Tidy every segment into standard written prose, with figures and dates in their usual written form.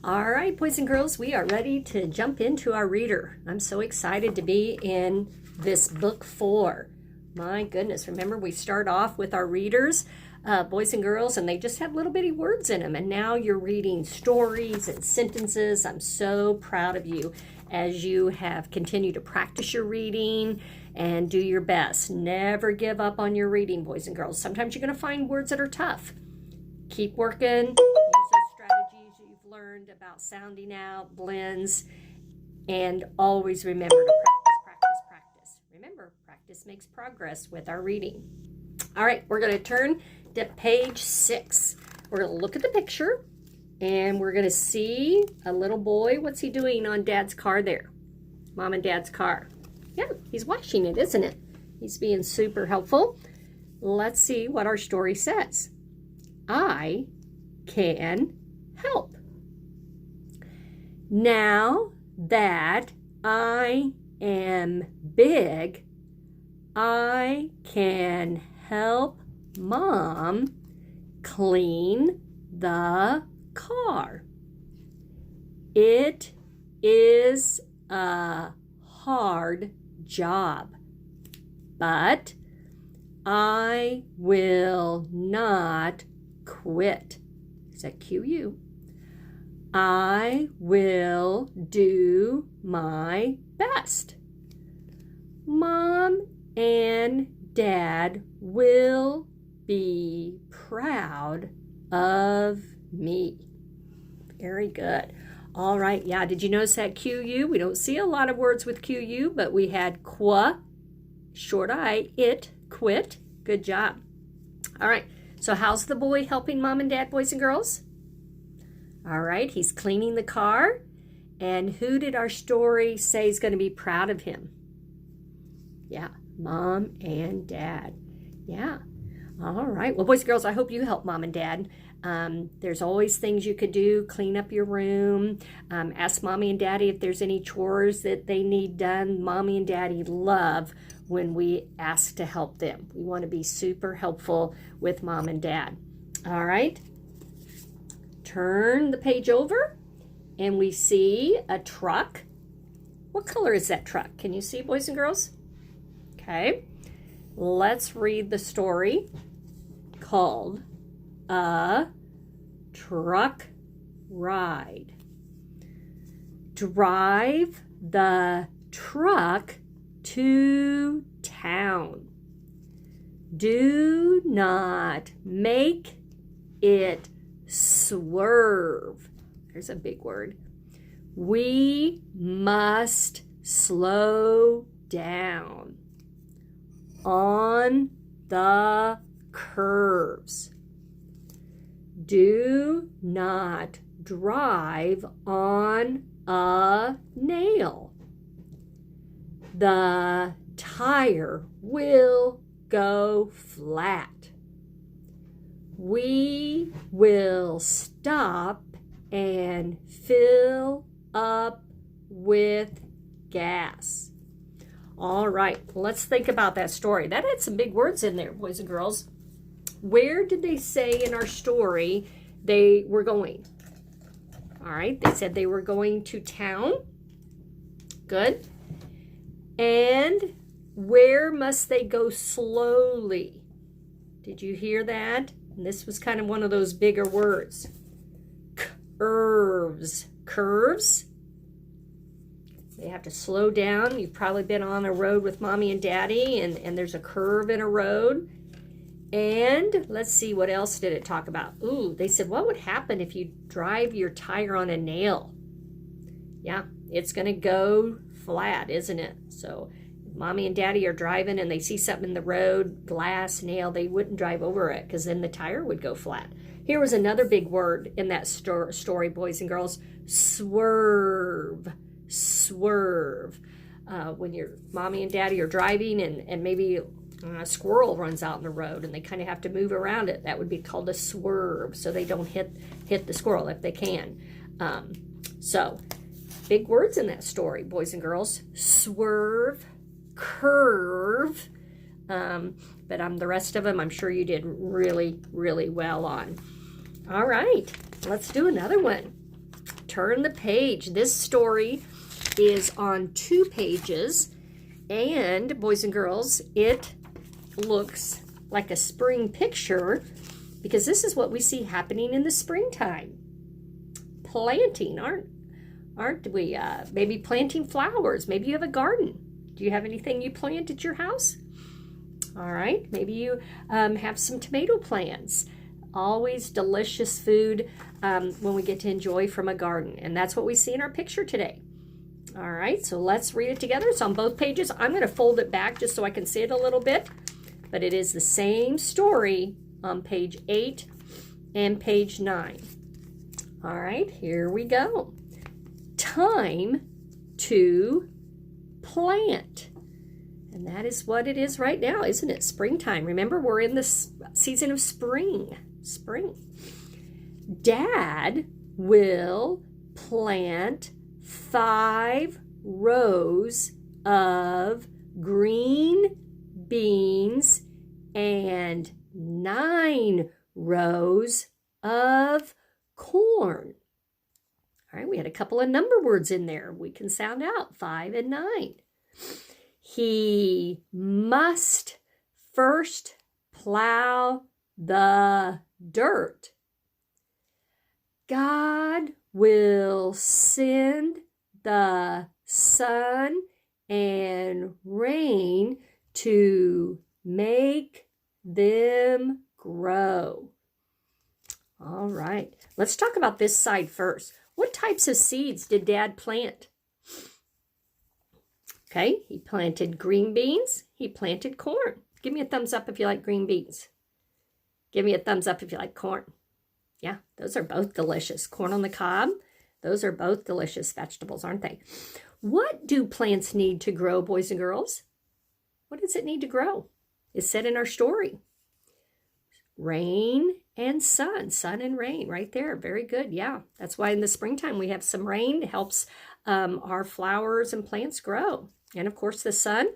All right, boys and girls, we are ready to jump into our reader. I'm so excited to be in this book 4. My goodness, remember we start off with our readers, boys and girls, and they just have little bitty words in them. And now you're reading stories and sentences. I'm so proud of you as you have continued to practice your reading and do your best. Never give up on your reading, boys and girls. Sometimes you're going to find words that are tough. Keep working. Use those strategies you've learned about sounding out, blends, and always remember to practice. Remember, practice makes progress with our reading. All right, we're going to turn to page 6. We're going to look at the picture, and we're going to see a little boy. What's he doing on Dad's car there? Mom and Dad's car. Yeah, he's washing it, isn't it? He's being super helpful. Let's see what our story says. I can help. Now that I am big, I can help Mom clean the car. It is a hard job, but I will not quit. Is that Q-U? I will do my best. Mom and Dad will be proud of me. Very good. All right, yeah, did you notice that Q-U? We don't see a lot of words with Q-U, but we had qua, short I, it, quit. Good job. All right, so how's the boy helping Mom and Dad, boys and girls? All right, he's cleaning the car. And who did our story say is going to be proud of him? Yeah, Mom and Dad. Yeah. All right. Well, boys and girls, I hope you help Mom and Dad. There's always things you could do. Clean up your room. Ask Mommy and Daddy if there's any chores that they need done. Mommy and Daddy love when we ask to help them. We want to be super helpful with Mom and Dad. All right. Turn the page over and we see a truck. What color is that truck? Can you see, boys and girls? Okay. Let's read the story called A Truck Ride. Drive the truck to town. Do not make it swerve. There's a big word. We must slow down on the curves. Do not drive on a nail. The tire will go flat. We will stop and fill up with gas. All right, let's think about that story. That had some big words in there, boys and girls. Where did they say in our story they were going? All right, they said they were going to town. Good. And where must they go slowly? Did you hear that? And this was kind of one of those bigger words. Curves. Curves. They have to slow down. You've probably been on a road with Mommy and Daddy, and there's a curve in a road. And let's see, what else did it talk about? Ooh, they said, what would happen if you drive your tire on a nail? Yeah, it's going to go flat, isn't it? So Mommy and Daddy are driving and they see something in the road, glass, nail, they wouldn't drive over it because then the tire would go flat. Here was another big word in that story, boys and girls. Swerve. Swerve. When your Mommy and Daddy are driving and maybe a squirrel runs out in the road and they kind of have to move around it, that would be called a swerve, so they don't hit the squirrel if they can. So big words in that story, boys and girls. Swerve, curve, but the rest of them I'm sure you did really, really well on. All right, let's do another one. turn the page. This story is on 2 pages. And, boys and girls, it looks like a spring picture because this is what we see happening in the springtime. Planting, aren't we? Maybe planting flowers. Maybe you have a garden. Do you have anything you plant at your house? All right, maybe you have some tomato plants. Always delicious food when we get to enjoy from a garden. And that's what we see in our picture today. All right, so let's read it together. It's on both pages. I'm going to fold it back just so I can see it a little bit. But it is the same story on page 8 and page 9. All right, here we go. Time to plant. And that is what it is right now, isn't it? Springtime. Remember, we're in this season of spring. Dad will plant 5 rows of green beans and 9 rows of corn. All right, we had a couple of number words in there. We can sound out 5 and 9. He must first plow the dirt. God will send the sun and rain to make them grow. All right, let's talk about this side first. What types of seeds did Dad plant? Okay, he planted green beans. He planted corn. Give me a thumbs up if you like green beans. Give me a thumbs up if you like corn. Yeah, those are both delicious. Corn on the cob, those are both delicious vegetables, aren't they? What do plants need to grow, boys and girls? What does it need to grow? It's said in our story. Rain and sun. Sun and rain right there. Very good. Yeah, that's why in the springtime we have some rain. It helps our flowers and plants grow. And, of course, the sun.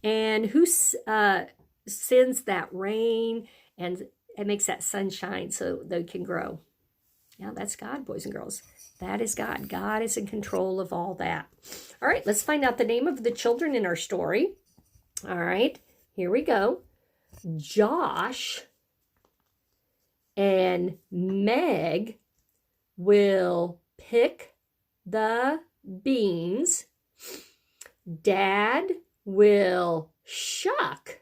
And who sends that rain and it makes that sunshine so they can grow? Yeah, that's God, boys and girls. That is God. God is in control of all that. All right, let's find out the name of the children in our story. All right, here we go. Josh and Meg will pick the beans. Dad will shuck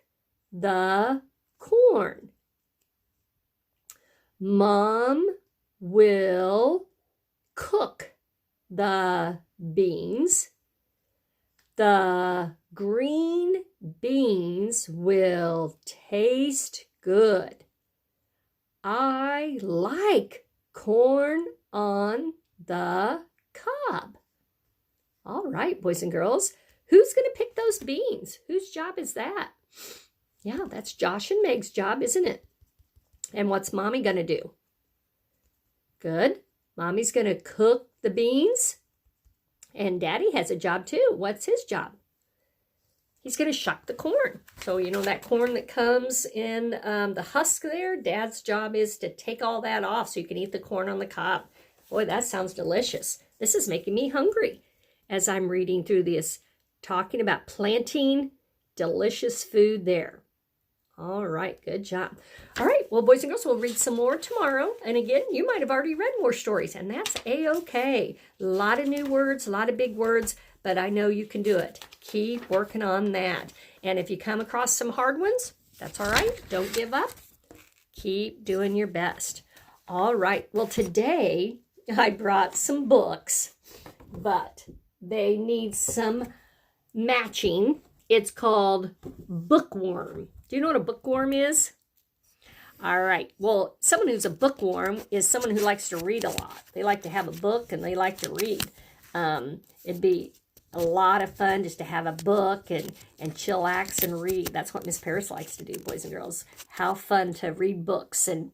the corn. Mom will cook the beans. The green beans will taste good. I like corn on the cob. All right, boys and girls. Who's going to pick those beans? Whose job is that? Yeah, that's Josh and Meg's job, isn't it? And what's Mommy going to do? Good. Mommy's going to cook the beans. And Daddy has a job too. What's his job? He's going to shuck the corn. So, you know, that corn that comes in the husk there, Dad's job is to take all that off so you can eat the corn on the cob. Boy, that sounds delicious. This is making me hungry as I'm reading through this, talking about planting delicious food there. All right, good job. All right, well, boys and girls, we'll read some more tomorrow. And again, you might have already read more stories, and that's A-okay. A lot of new words, a lot of big words, but I know you can do it. Keep working on that. And if you come across some hard ones, that's all right. Don't give up. Keep doing your best. All right, well, today I brought some books, but they need some matching. It's called Bookworm. Do you know what a bookworm is? All right. Well, someone who's a bookworm is someone who likes to read a lot. They like to have a book and they like to read. It'd be a lot of fun just to have a book and chillax and read. That's what Miss Paris likes to do, boys and girls. How fun to read books. And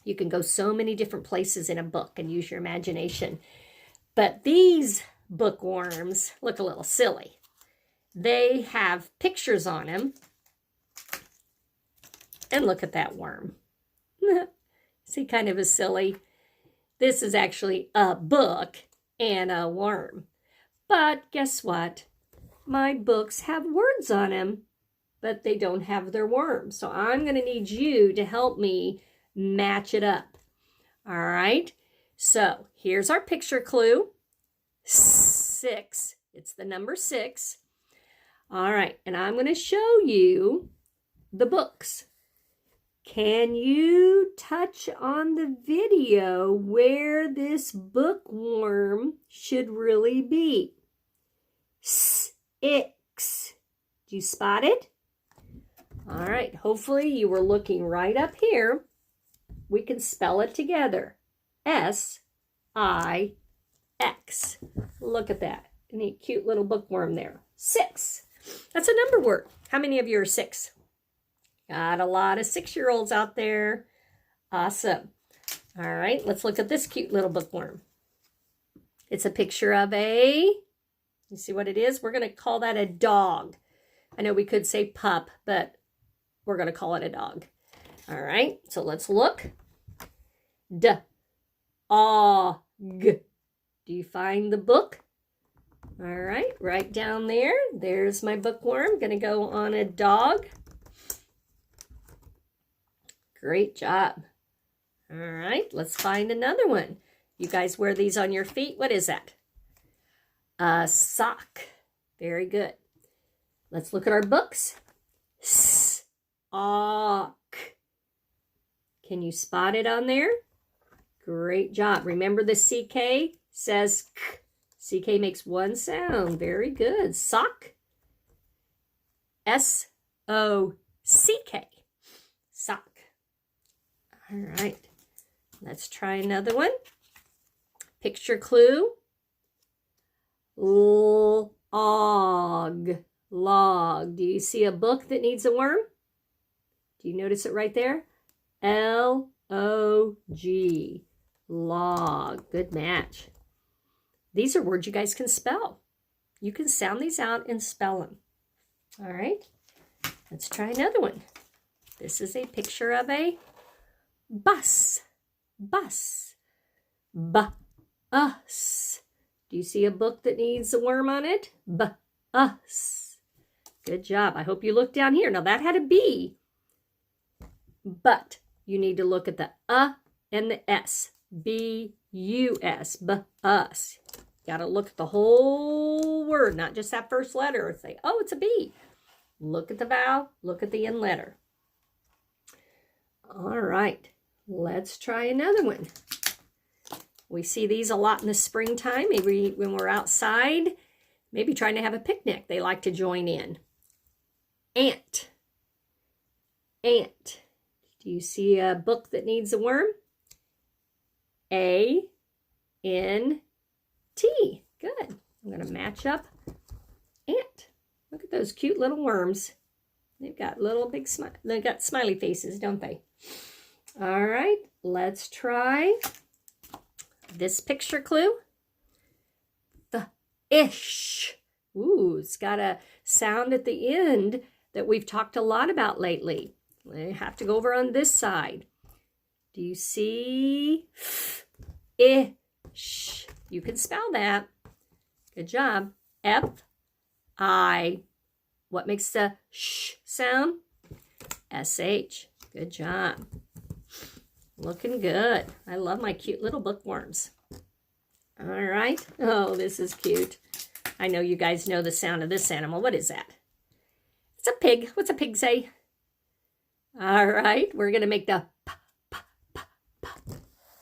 you can go so many different places in a book and use your imagination. But these bookworms look a little silly. They have pictures on them. And look at that worm. See, kind of a silly. This is actually a book, and a worm. But guess what? My books have words on them, but they don't have their worms. So I'm going to need you to help me match it up. All right. So here's our picture clue. 6. It's the number 6. All right. And I'm going to show you the books. Can you touch on the video where this bookworm should really be? 6. Do you spot it? All right. Hopefully you were looking right up here. We can spell it together. S-I-X. Look at that. Neat, cute little bookworm there. 6. That's a number word. How many of you are 6? Got a lot of 6-year-olds out there. Awesome. All right, let's look at this cute little bookworm. It's a picture of you see what it is? We're going to call that a dog. I know we could say pup, but we're going to call it a dog. All right, so let's look. D-O-G. Do you find the book? All right, right down there. There's my bookworm. Going to go on a dog. Great job. All right, let's find another one. You guys wear these on your feet. What is that? A sock. Very good. Let's look at our books. S-O-C. Can you spot it on there? Great job. Remember the CK says K. CK makes one sound. Very good. Sock. S-O-C-K. Sock. All right. Let's try another one. Picture clue. Log. Log. Do you see a book that needs a worm? Do you notice it right there? L-O-G. Log. Good match. These are words you guys can spell. You can sound these out and spell them. All right. Let's try another one. This is a picture of a bus. Bus. B-us. Do you see a book that needs a worm on it? B-us. Good job. I hope you look down here. Now that had a B, but you need to look at the and the S. B-U-S. B-us. Got to look at the whole word, not just that first letter, or say, oh, it's a B. Look at the vowel. Look at the end letter. All right. Let's try another one. We see these a lot in the springtime, maybe when we're outside, maybe trying to have a picnic. They like to join in. Ant. Ant. Do you see a book that needs a worm? A-N-T. Good. I'm going to match up ant. Look at those cute little worms. They've got little big they've got smiley faces, don't they? All right, let's try this picture clue. The ish. Ooh, it's got a sound at the end that we've talked a lot about lately. I have to go over on this side. Do you see ish? You can spell that. Good job. F-I. What makes the sh sound? S-H. Good job. Looking good. I love my cute little bookworms. All right. Oh, this is cute. I know you guys know the sound of this animal. What is that? It's a pig. What's a pig say? All right. We're going to make the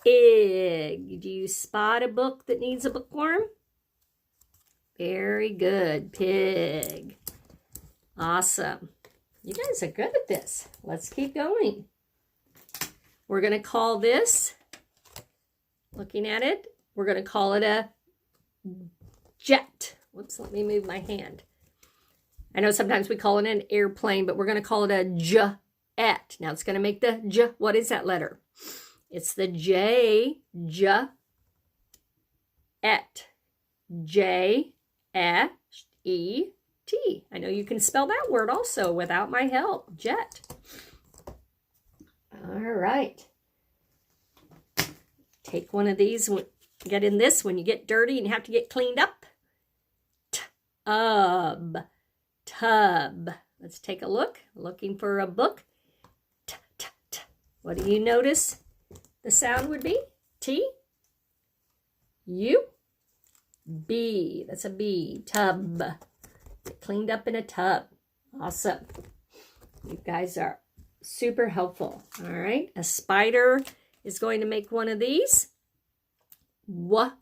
pig. Do you spot a book that needs a bookworm? Very good. Pig. Awesome. You guys are good at this. Let's keep going. We're going to call this, looking at it, we're going to call it a jet. Whoops, let me move my hand. I know sometimes we call it an airplane, but we're going to call it a jet. Now it's going to make the j. What is that letter? It's the J. J-et. J-E-T. I know you can spell that word also without my help. Jet. All right. Take one of these. Get in this when you get dirty and you have to get cleaned up. Tub. Tub. Let's take a look. Looking for a book. T, t, t. What do you notice the sound would be? T. U. B. That's a B. Tub. Get cleaned up in a tub. Awesome. You guys are super helpful. All right. A spider is going to make one of these. Web.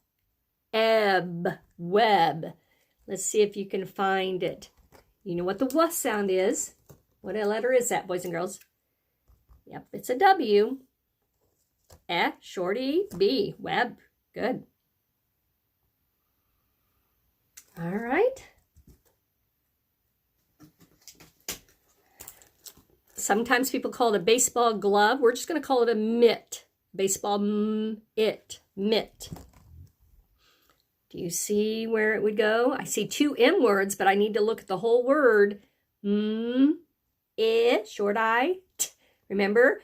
Web. Let's see if you can find it. You know what the W sound is. What letter is that, boys and girls? Yep, it's a W. Short E, B. Web. Good. All right. Sometimes people call it a baseball glove. We're just going to call it a mitt. Baseball mitt. Do you see where it would go? I see two M words, but I need to look at the whole word. Short I, t. Remember,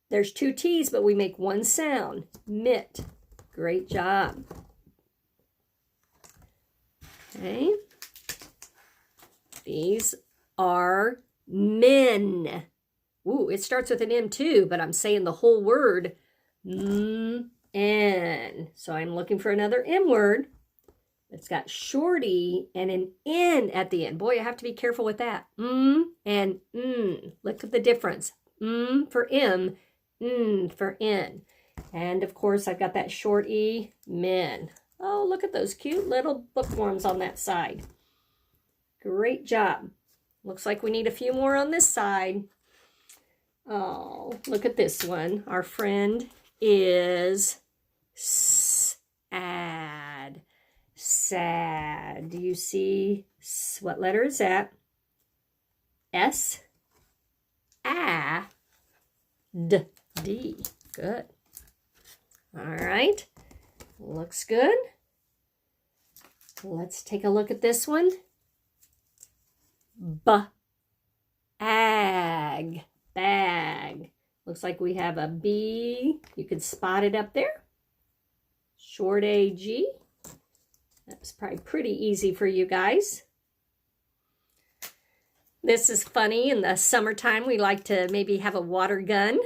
there's two T's, but we make one sound. Mitt. Great job. Okay. These are men. Ooh, it starts with an M too, but I'm saying the whole word. N. So I'm looking for another M word. It's got short E and an N at the end. Boy, I have to be careful with that. And N. Look at the difference. For M, N for N. And of course, I've got that short E, men. Oh, look at those cute little bookworms on that side. Great job. Looks like we need a few more on this side. Oh, look at this one. Our friend is sad. Sad. Do you see what letter is that? S. A. D. D. Good. All right. Looks good. Let's take a look at this one. Ag. Bag. Looks like we have a B. You can spot it up there. Short A-G. That was probably pretty easy for you guys. This is funny. In the summertime, we like to maybe have a water gun.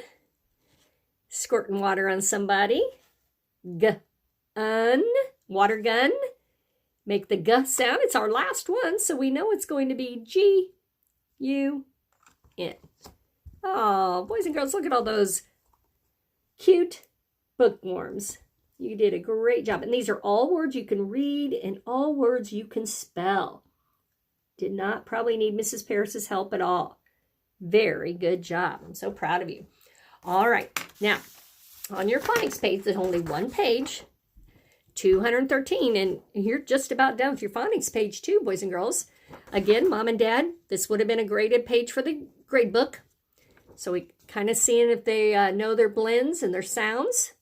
Squirting water on somebody. Gun. Water gun. Make the G sound. It's our last one, so we know it's going to be G-U-N. Oh, boys and girls, look at all those cute bookworms. You did a great job. And these are all words you can read and all words you can spell. Did not probably need Mrs. Paris's help at all. Very good job. I'm so proud of you. All right. Now, on your phonics page, there's only one page, 213, and you're just about done with your phonics page too, boys and girls. Again, Mom and Dad, this would have been a graded page for the grade book. So we kind of seeing if they know their blends and their sounds.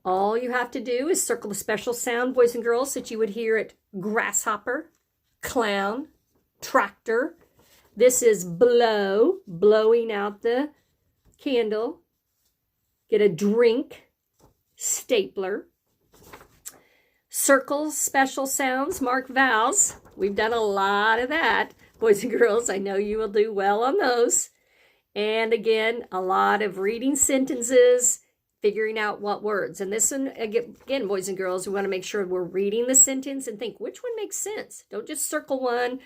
All you have to do is circle the special sound, boys and girls, that you would hear at grasshopper, clown, tractor. This is blow, blowing out the candle. Get a drink, stapler. Circle special sounds, mark vowels. We've done a lot of that, boys and girls. I know you will do well on those. And again, a lot of reading sentences, figuring out what words. And this one, again, boys and girls, we want to make sure we're reading the sentence and think, which one makes sense? Don't just circle one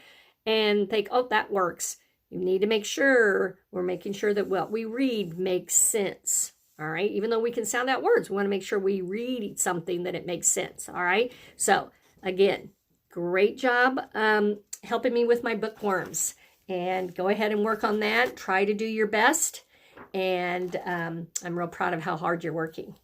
and think, oh, that works. You need to make sure we're making sure that what we read makes sense. All right. Even though we can sound out words, we want to make sure we read something that it makes sense. All right. So again, great job helping me with my bookworms. And go ahead and work on that. Try to do your best. And I'm real proud of how hard you're working.